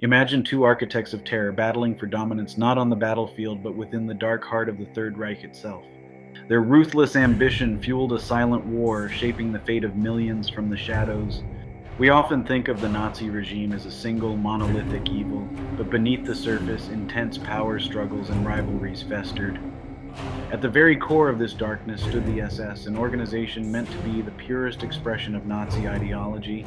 Imagine two architects of terror battling for dominance not on the battlefield but within the dark heart of the Third Reich itself. Their ruthless ambition fueled a silent war, shaping the fate of millions from the shadows. We often think of the Nazi regime as a single, monolithic evil, but beneath the surface, intense power struggles and rivalries festered. At the very core of this darkness stood the SS, an organization meant to be the purest expression of Nazi ideology.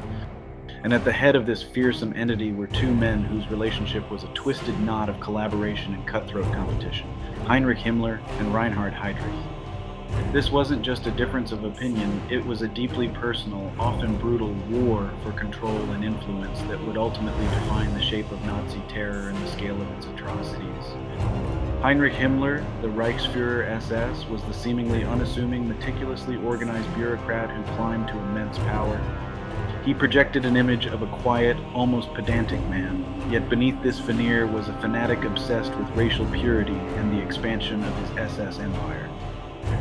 And at the head of this fearsome entity were two men whose relationship was a twisted knot of collaboration and cutthroat competition: Heinrich Himmler and Reinhard Heydrich. This wasn't just a difference of opinion, it was a deeply personal, often brutal war for control and influence that would ultimately define the shape of Nazi terror and the scale of its atrocities. Heinrich Himmler, the Reichsfuhrer SS, was the seemingly unassuming, meticulously organized bureaucrat who climbed to immense power. He projected an image of a quiet, almost pedantic man, yet beneath this veneer was a fanatic obsessed with racial purity and the expansion of his SS empire.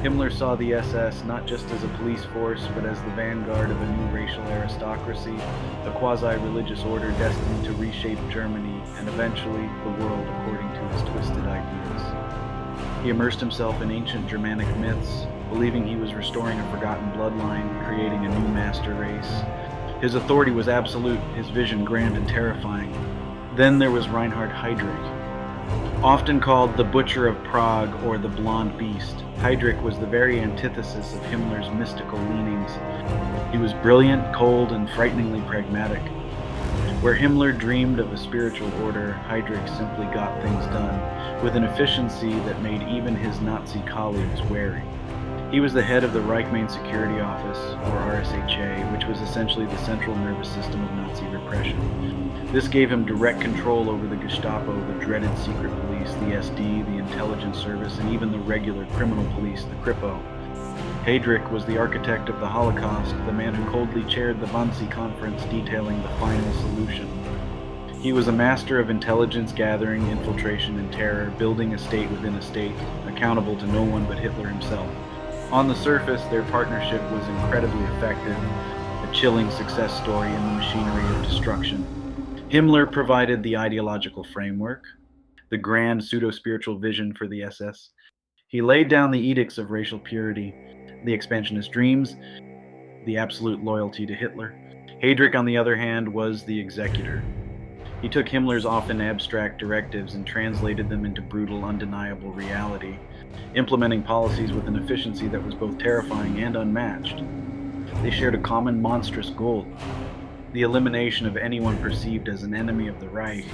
Himmler saw the SS not just as a police force, but as the vanguard of a new racial aristocracy, a quasi-religious order destined to reshape Germany and eventually the world according to his twisted ideas. He immersed himself in ancient Germanic myths, believing he was restoring a forgotten bloodline, creating a new master race. His authority was absolute, his vision grand and terrifying. Then there was Reinhard Heydrich. Often called the Butcher of Prague or the Blonde Beast, Heydrich was the very antithesis of Himmler's mystical leanings. He was brilliant, cold, and frighteningly pragmatic. Where Himmler dreamed of a spiritual order, Heydrich simply got things done, with an efficiency that made even his Nazi colleagues wary. He was the head of the Reich Main Security Office, or RSHA, which was essentially the central nervous system of Nazi repression. This gave him direct control over the Gestapo, the dreaded secret police, the SD, the intelligence service, and even the regular criminal police, the Kripo. Heydrich was the architect of the Holocaust, the man who coldly chaired the Wannsee Conference detailing the final solution. He was a master of intelligence gathering, infiltration, and terror, building a state within a state, accountable to no one but Hitler himself. On the surface, their partnership was incredibly effective, a chilling success story in the machinery of destruction. Himmler provided the ideological framework, the grand pseudo-spiritual vision for the SS. He laid down the edicts of racial purity, the expansionist dreams, the absolute loyalty to Hitler. Heydrich, on the other hand, was the executor. He took Himmler's often abstract directives and translated them into brutal, undeniable reality, implementing policies with an efficiency that was both terrifying and unmatched. They shared a common monstrous goal: the elimination of anyone perceived as an enemy of the Reich,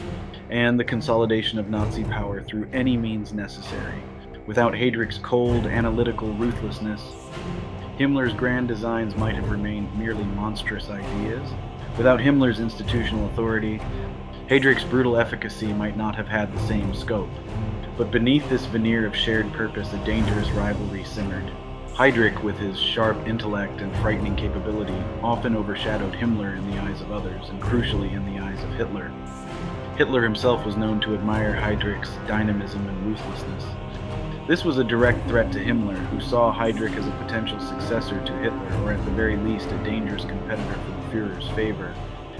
and the consolidation of Nazi power through any means necessary. Without Heydrich's cold, analytical ruthlessness, Himmler's grand designs might have remained merely monstrous ideas. Without Himmler's institutional authority, Heydrich's brutal efficacy might not have had the same scope. But beneath this veneer of shared purpose, a dangerous rivalry simmered. Heydrich, with his sharp intellect and frightening capability, often overshadowed Himmler in the eyes of others, and crucially in the eyes of Hitler. Hitler himself was known to admire Heydrich's dynamism and ruthlessness. This was a direct threat to Himmler, who saw Heydrich as a potential successor to Hitler, or at the very least a dangerous competitor for the Führer's favor.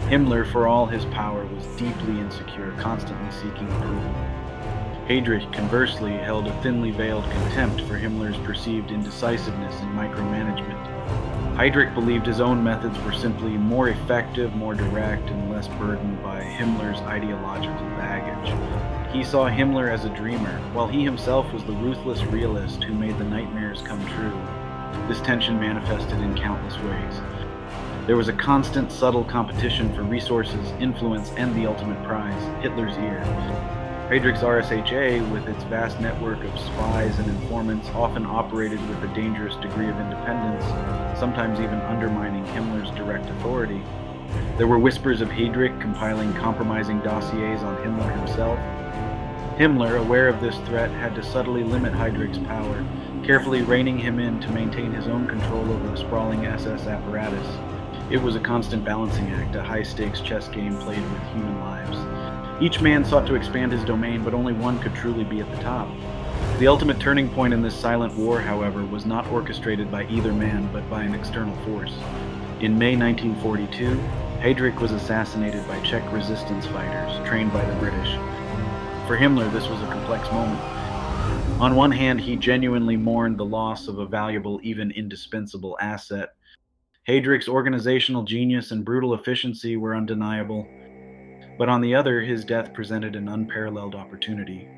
Himmler, for all his power, was deeply insecure, constantly seeking approval. Heydrich, conversely, held a thinly veiled contempt for Himmler's perceived indecisiveness and micromanagement. Heydrich believed his own methods were simply more effective, more direct, and less burdened by Himmler's ideological baggage. He saw Himmler as a dreamer, while he himself was the ruthless realist who made the nightmares come true. This tension manifested in countless ways. There was a constant, subtle competition for resources, influence, and the ultimate prize, Hitler's ear. Heydrich's RSHA, with its vast network of spies and informants, often operated with a dangerous degree of independence, sometimes even undermining Himmler's direct authority. There were whispers of Heydrich compiling compromising dossiers on Himmler himself. Himmler, aware of this threat, had to subtly limit Heydrich's power, carefully reining him in to maintain his own control over the sprawling SS apparatus. It was a constant balancing act, a high-stakes chess game played with human lives. Each man sought to expand his domain, but only one could truly be at the top. The ultimate turning point in this silent war, however, was not orchestrated by either man, but by an external force. In May 1942, Heydrich was assassinated by Czech resistance fighters trained by the British. For Himmler, this was a complex moment. On one hand, he genuinely mourned the loss of a valuable, even indispensable asset. Heydrich's organizational genius and brutal efficiency were undeniable, but on the other, his death presented an unparalleled opportunity.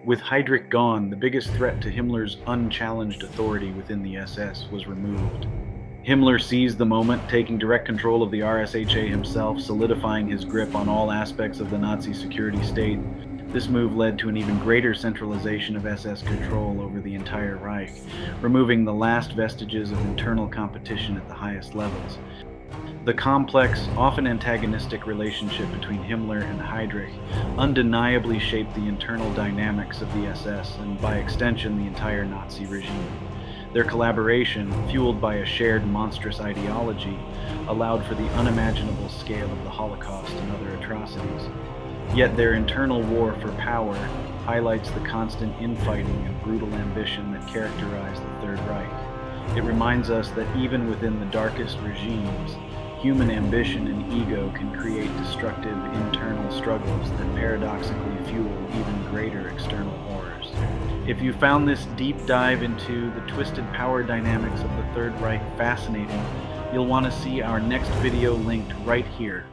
With Heydrich gone, the biggest threat to Himmler's unchallenged authority within the SS was removed. Himmler seized the moment, taking direct control of the RSHA himself, solidifying his grip on all aspects of the Nazi security state. This move led to an even greater centralization of SS control over the entire Reich, removing the last vestiges of internal competition at the highest levels. The complex, often antagonistic relationship between Himmler and Heydrich undeniably shaped the internal dynamics of the SS and, by extension, the entire Nazi regime. Their collaboration, fueled by a shared monstrous ideology, allowed for the unimaginable scale of the Holocaust and other atrocities. Yet their internal war for power highlights the constant infighting and brutal ambition that characterized the Third Reich. It reminds us that even within the darkest regimes, human ambition and ego can create destructive internal struggles that paradoxically fuel even greater external horrors. If you found this deep dive into the twisted power dynamics of the Third Reich fascinating, you'll want to see our next video linked right here.